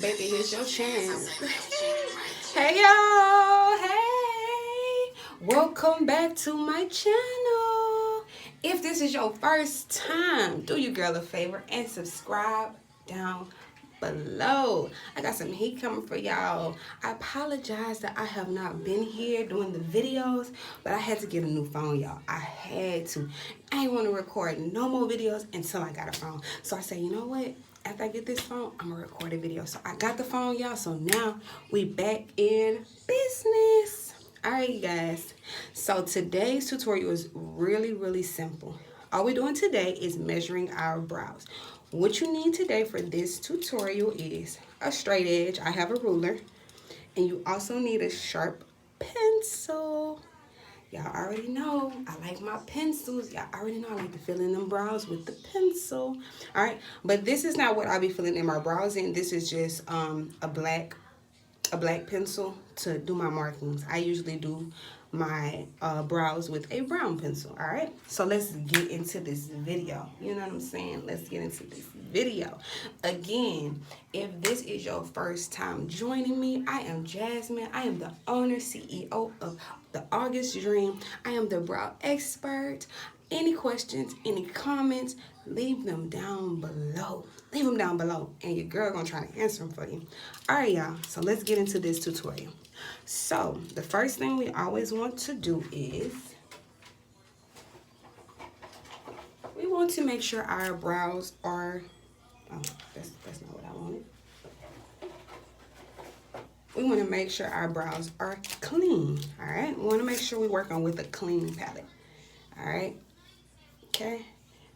Baby, here's your chance. Hey y'all, hey, welcome back to my channel. If this is your first time, do your girl a favor and subscribe down below. I got some heat coming for y'all. I apologize that I have not been here doing the videos, but I had to get a new phone, y'all. I had to. I ain't want to record no more videos until I got a phone. So I said, you know what? After I get this phone, I'm gonna record a video. So I got the phone, y'all. So now we back in business. All right, you guys. So today's tutorial is really simple. All we're doing today is measuring our brows. What you need today for this tutorial is a straight edge. I have a ruler. And you also need a sharp pencil. Y'all already know I like my pencils. Y'all already know I like to fill in them brows with the pencil. All right, but this is not what I'll be filling in my brows in. This is just a black pencil to do my markings. I usually do my brows with a brown pencil. All right, so let's get into this video. You know what I'm saying? Let's get into this video. Again, if this is your first time joining me, I am Jasmine. I am the owner, CEO of The August Dream. I am the brow expert. Any questions, any comments, leave them down below. Leave them down below, and your girl gonna try to answer them for you. All right, y'all, so let's get into this tutorial. So the first thing we always want to do is we want to make sure our brows are, oh, that's not what I wanted. We want to make sure our brows are clean. All right, we want to make sure we're working with a clean palette. All right, okay,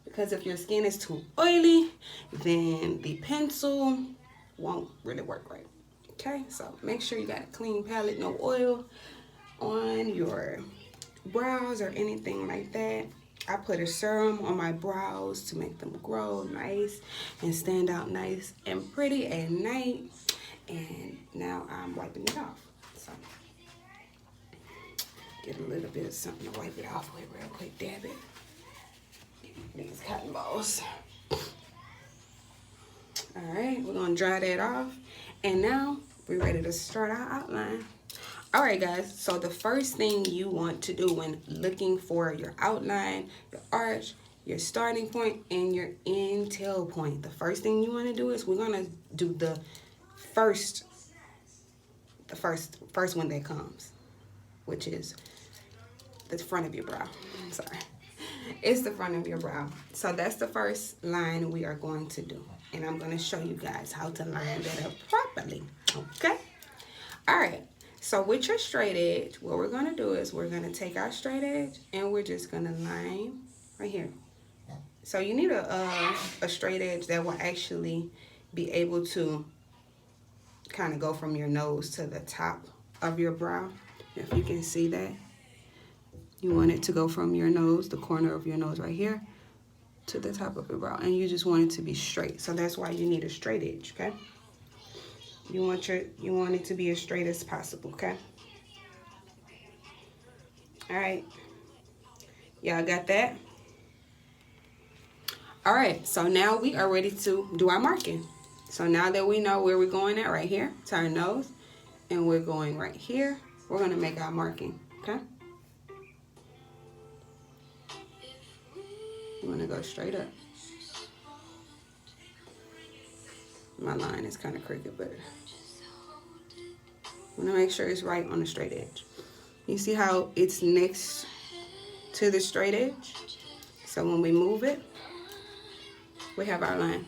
because if your skin is too oily, then the pencil won't really work right. Okay, so make sure you got a clean palette, no oil on your brows or anything like that. I put a serum on my brows to make them grow nice and stand out nice and pretty at night. And now I'm wiping it off. So get a little bit of something to wipe it off with real quick. Dab it. These cotton balls. All right, we're gonna dry that off. And now we're ready to start our outline. All right, guys, so the first thing you want to do when looking for your outline, your arch, your starting point, and your end tail point, the first thing you want to do is we're gonna do the first one that comes, which is the front of your brow. Sorry, it's the front of your brow. So that's the first line we are going to do, and I'm going to show you guys how to line that up properly. Okay, all right, so with your straight edge, what we're going to do is we're going to take our straight edge and we're just going to line right here. So you need a straight edge that will actually be able to kind of go from your nose to the top of your brow. If you can see that, you want it to go from your nose, the corner of your nose right here, to the top of your brow, and you just want it to be straight. So that's why you need a straight edge. Okay, you want it to be as straight as possible. Okay, all right, y'all got that? All right, so now we are ready to do our marking. So now that we know where we're going at, right here to our nose, and we're going right here, we're going to make our marking. Okay, you want to go straight up. My line is kind of crooked, but I want to make sure it's right on the straight edge. You see how it's next to the straight edge? So when we move it, we have our line,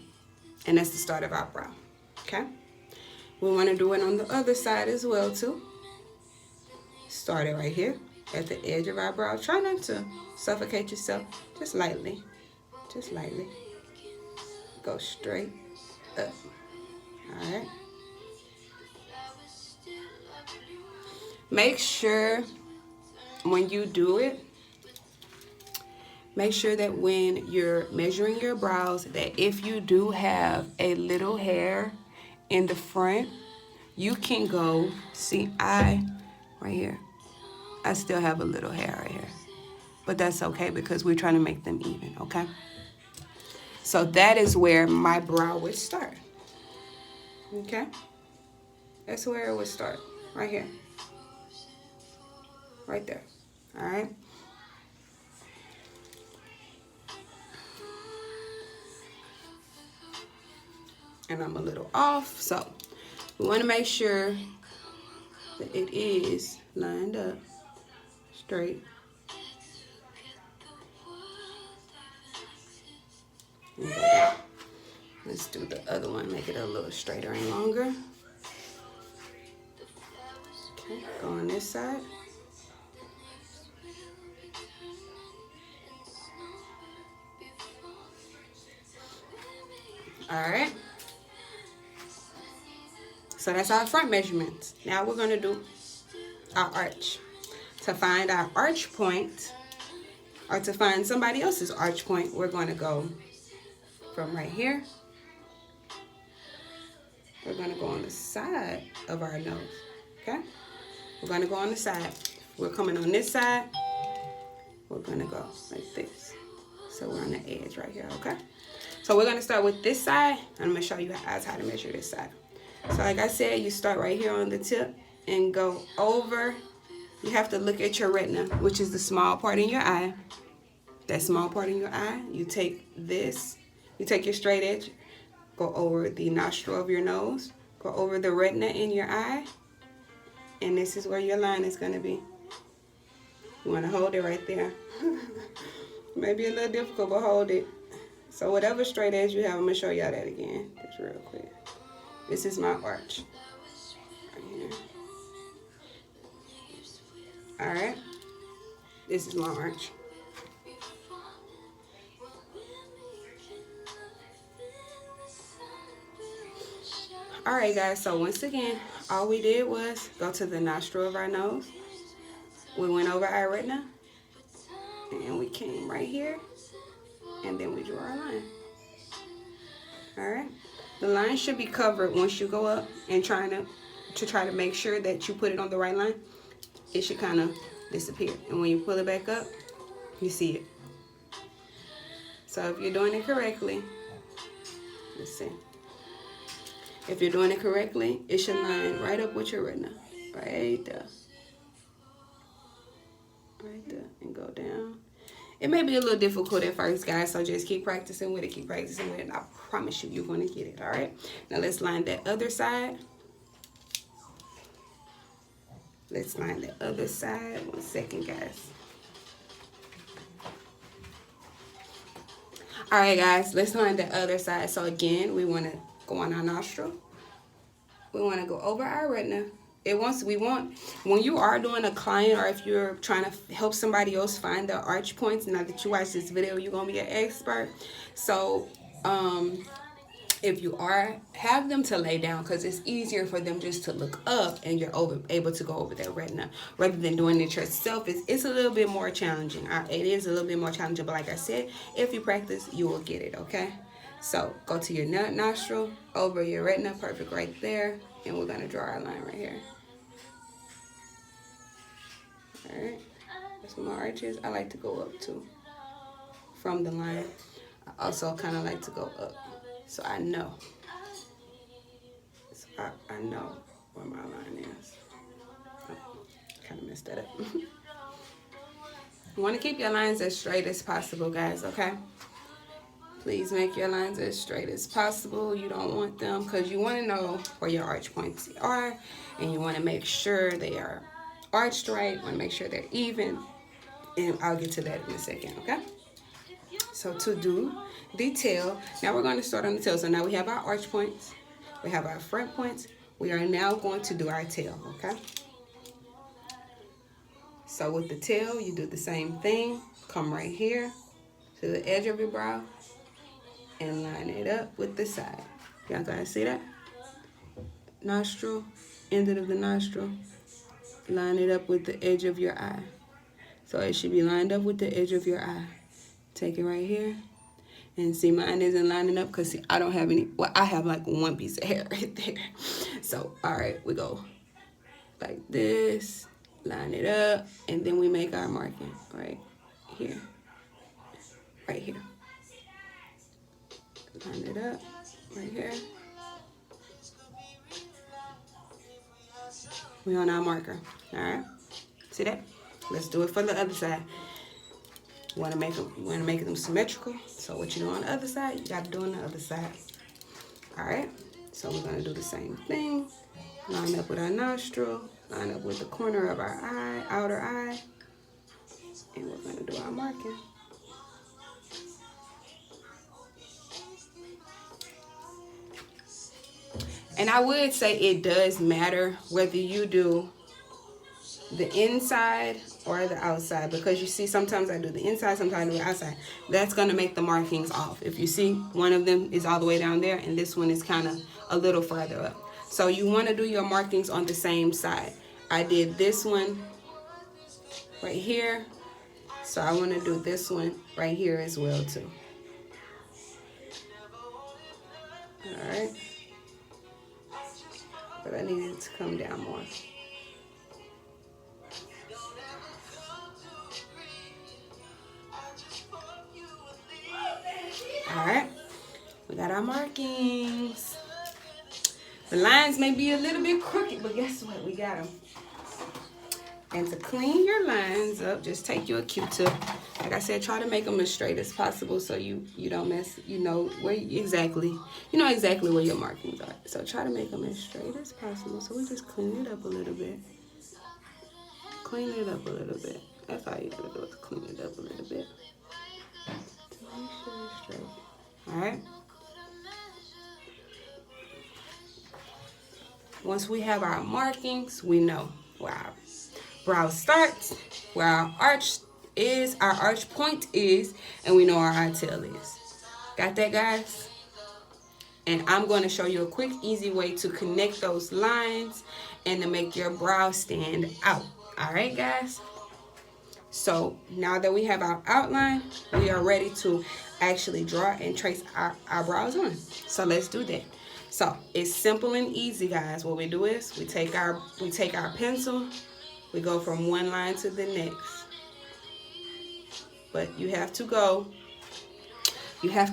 and that's the start of our brow. Okay, we want to do it on the other side as well too. Start it right here at the edge of our brow. Try not to suffocate yourself, just lightly, just lightly. Go straight up. All right, make sure when you do it, make sure that when you're measuring your brows, that if you do have a little hair in the front, you can go, see, right here, I still have a little hair right here, but that's okay because we're trying to make them even. Okay, so that is where my brow would start. Okay? That's where it would start. Right here. Right there. Alright? And I'm a little off, so we want to make sure that it is lined up straight. Let's do the other one, make it a little straighter and longer. Okay, go on this side. Alright. So that's our front measurements. Now we're going to do our arch. To find our arch point, or to find somebody else's arch point, we're going to go from right here. We're going to go on the side of our nose. Okay? We're going to go on the side. We're coming on this side. We're going to go like this. So we're on the edge right here, okay? So we're going to start with this side. I'm going to show you guys how to measure this side. So like I said, you start right here on the tip and go over. You have to look at your retina, which is the small part in your eye. That small part in your eye, you take this, you take your straight edge, go over the nostril of your nose, go over the retina in your eye, and this is where your line is going to be. You want to hold it right there. Maybe a little difficult, but hold it. So whatever straight edge you have, I'm going to show y'all that again, just real quick. This is my arch. Right here. Alright. This is my arch. Alright guys, so once again, all we did was go to the nostril of our nose. We went over our retina. And we came right here. And then we drew our line. Alright. The line should be covered once you go up and try to make sure that you put it on the right line. It should kind of disappear. And when you pull it back up, you see it. So if you're doing it correctly, let's see. If you're doing it correctly, it should line right up with your retina. Right there. Right there. And go down. It may be a little difficult at first, guys, so just keep practicing with it. Keep practicing with it, and I promise you, you're going to get it, all right? Now, let's line that other side. Let's line the other side. 1 second, guys. All right, guys, let's line the other side. So, again, we want to go on our nostril. We want to go over our retina. When you are doing a client, or if you're trying to help somebody else find their arch points, now that you watch this video, you're going to be an expert. So, if you have them to lay down, because it's easier for them just to look up and you're able to go over their retina rather than doing it yourself. It's a little bit more challenging. It is a little bit more challenging, but like I said, if you practice, you will get it, okay? So go to your nostril, over your retina, perfect right there, and we're going to draw our line right here. All right, that's what my arch is. I like to go up too from the line. I also kind of like to go up. So I know. So I know where my line is. Oh, kind of messed that up. You want to keep your lines as straight as possible, guys, okay? Please make your lines as straight as possible. You don't want them, because you want to know where your arch points are, and you want to make sure they are arched right. You want to make sure they're even, and I'll get to that in a second, okay? So to do the tail, now we're going to start on the tail. So now we have our arch points, we have our front points. We are now going to do our tail, okay? So with the tail, you do the same thing. Come right here to the edge of your brow and line it up with the side. Y'all guys see that? Nostril, end of the nostril. Line it up with the edge of your eye. So it should be lined up with the edge of your eye. Take it right here. And see, mine isn't lining up because I don't have any, well, I have like one piece of hair right there. So, all right, we go like this, line it up, and then we make our marking right here. Right here. Line it up right here. We on our marker. All right. See that? Let's do it for the other side. You want to make them symmetrical. So what you do on the other side, you got to do on the other side. All right. So we're gonna do the same thing. Line up with our nostril. Line up with the corner of our eye, outer eye, and we're gonna do our marking. And I would say it does matter whether you do the inside or the outside, because you see sometimes I do the inside, sometimes I do the outside. That's going to make the markings off. If you see one of them is all the way down there and this one is kind of a little further up. So you want to do your markings on the same side. I did this one right here, so I want to do this one right here as well too. All right. But I need it to come down more. All right, we got our markings. The lines may be a little bit crooked, but guess what? We got them. And to clean your lines up, just take your Q-tip. Like I said, try to make them as straight as possible so you don't mess. You know exactly where your markings are. So try to make them as straight as possible. So we just clean it up a little bit. Clean it up a little bit. That's all you gotta do is clean it up a little bit. To make sure it's straight. All right. Once we have our markings, we know where our brow starts, where our arch is, our arch point is, and we know where our tail is. Got that, guys? And I'm going to show you a quick, easy way to connect those lines and to make your brow stand out. All right, guys? So now that we have our outline, we are ready to actually draw and trace our brows on. So let's do that. So it's simple and easy, guys. What we do is we take our pencil, we go from one line to the next. But you have to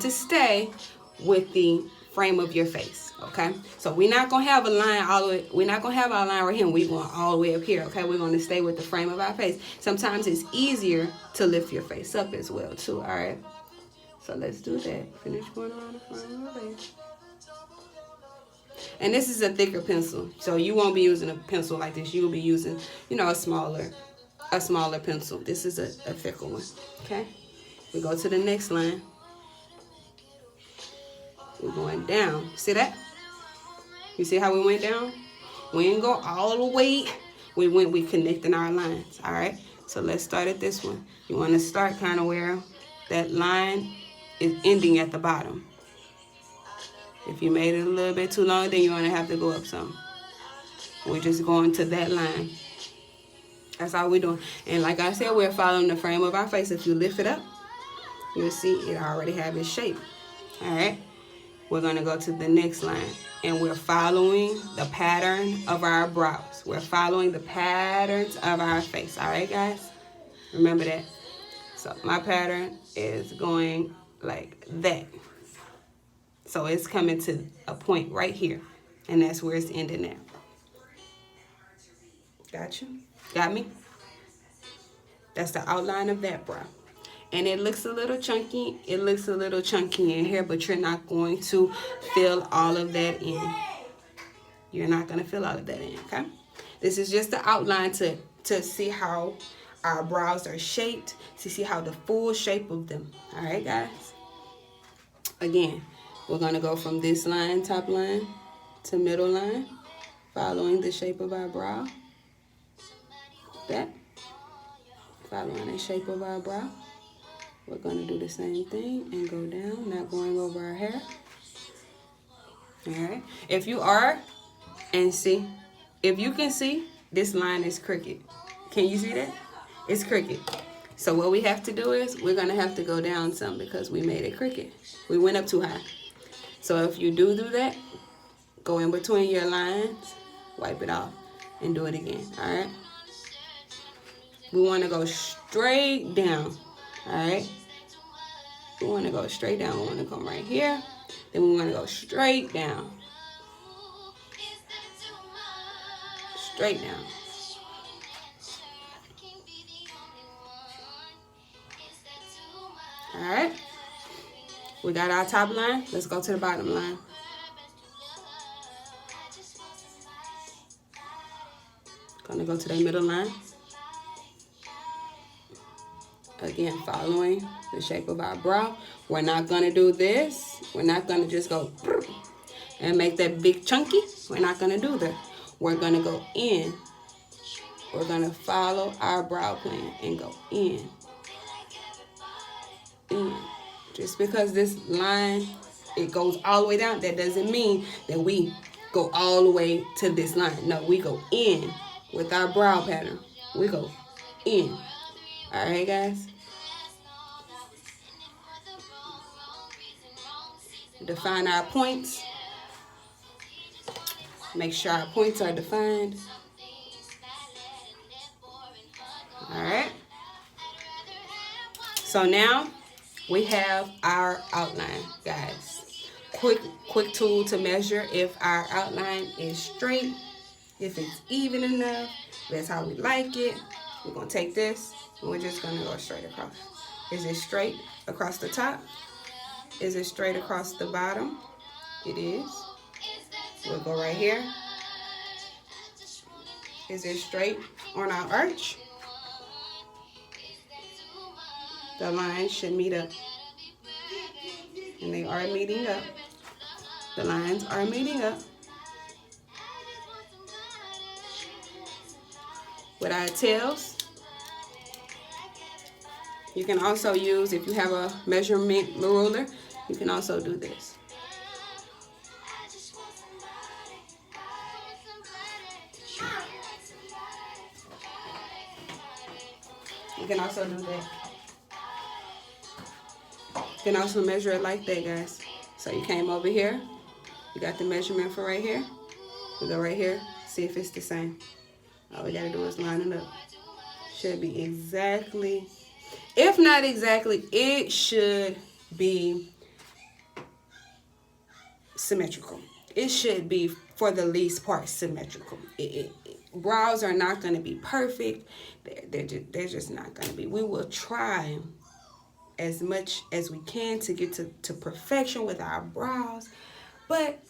stay with the frame of your face, okay? So we're not gonna have a line all the way, we're not gonna have our line right here, we're going all the way up here, okay? We're gonna stay with the frame of our face. Sometimes it's easier to lift your face up as well too, all right? So let's do that. Finish going around the frame of your face. And this is a thicker pencil, so you won't be using a pencil like this. You'll be using, a smaller pencil. This is a thicker one, okay? We go to the next line. We're going down. See that? You see how we went down? We didn't go all the way. We connecting our lines, all right? So let's start at this one. You want to start kind of where that line is ending at the bottom. If you made it a little bit too long, then you're going to have to go up some. We're just going to that line. That's all we're doing. And like I said, we're following the frame of our face. If you lift it up, you'll see it already have its shape. All right? We're going to go to the next line. And we're following the pattern of our brows. We're following the patterns of our face. All right, guys? Remember that. So my pattern is going like that. So it's coming to a point right here. And that's where it's ending at. Got you? Got me? That's the outline of that brow. And it looks a little chunky. It looks a little chunky in here, but you're not going to fill all of that in. You're not going to fill all of that in, okay? This is just the outline to see how our brows are shaped, to see how the full shape of them. All right, guys? Again, we're going to go from this line, top line, to middle line, following the shape of our brow. That. Following the shape of our brow. We're going to do the same thing and go down, not going over our hair. All right. If you can see, this line is crooked. Can you see that? It's crooked. So what we have to do is we're going to have to go down some because we made it crooked. We went up too high. So if you do that, go in between your lines, wipe it off, and do it again. All right. We want to go straight down. All right. We want to go straight down. We want to come right here. Then we want to go straight down. straight now. Alright. We got our top line. Let's go to the bottom line. Gonna go to the middle line. Again, following the shape of our brow. We're not gonna do this. We're not gonna just go and make that big chunky. We're not gonna do that. We're gonna go in. We're gonna follow our brow plan and go in. In. Just because this line, it goes all the way down, that doesn't mean that we go all the way to this line. No, we go in with our brow pattern. We go in. Alright, guys? Define our points. Make sure our points are defined. Alright? So now we have our outline, guys. Quick tool to measure if our outline is straight, if it's even enough. That's how we like it. We're going to take this and we're just going to go straight across. Is it straight across the top? Is it straight across the bottom? It is. We'll go right here. Is it straight on our arch? The lines should meet up. And they are meeting up. The lines are meeting up. With our tails, you can also use, if you have a measurement ruler, you can also do this. You can also do that. You can also measure it like that, guys. So you came over here. You got the measurement for right here. We go right here. See if it's the same. All we got to do is line it up. Should be exactly. If not exactly, it should be symmetrical. It should be, for the least part, symmetrical. Brows are not going to be perfect. They're just not going to be. We will try as much as we can to get to perfection with our brows, but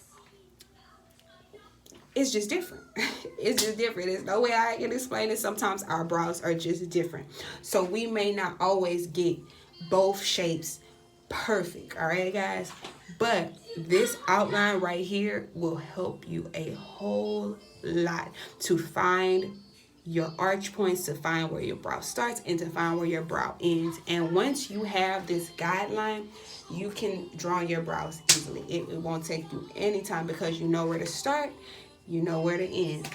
it's just different. It's just different. There's no way I can explain it. Sometimes our brows are just different. So we may not always get both shapes perfect. All right, guys? But this outline right here will help you a whole lot to find your arch points, to find where your brow starts, and to find where your brow ends. And once you have this guideline, you can draw your brows easily. It won't take you any time because you know where to start. You know where to end.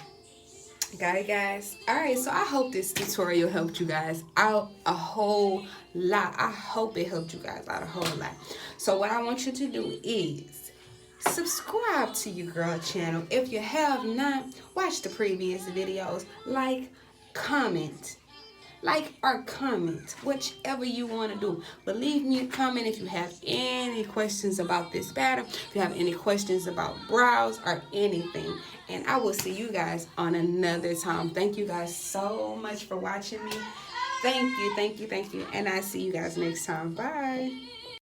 Got it, guys? Alright, so I hope this tutorial helped you guys out a whole lot. I hope it helped you guys out a whole lot. So what I want you to do is subscribe to your girl channel. If you have not, watch the previous videos. Comment or comment, whichever you want to do. But leave me a comment if you have any questions about this pattern, if you have any questions about brows or anything. And I will see you guys on another time. Thank you guys so much for watching me. Thank you. And I see you guys next time. Bye.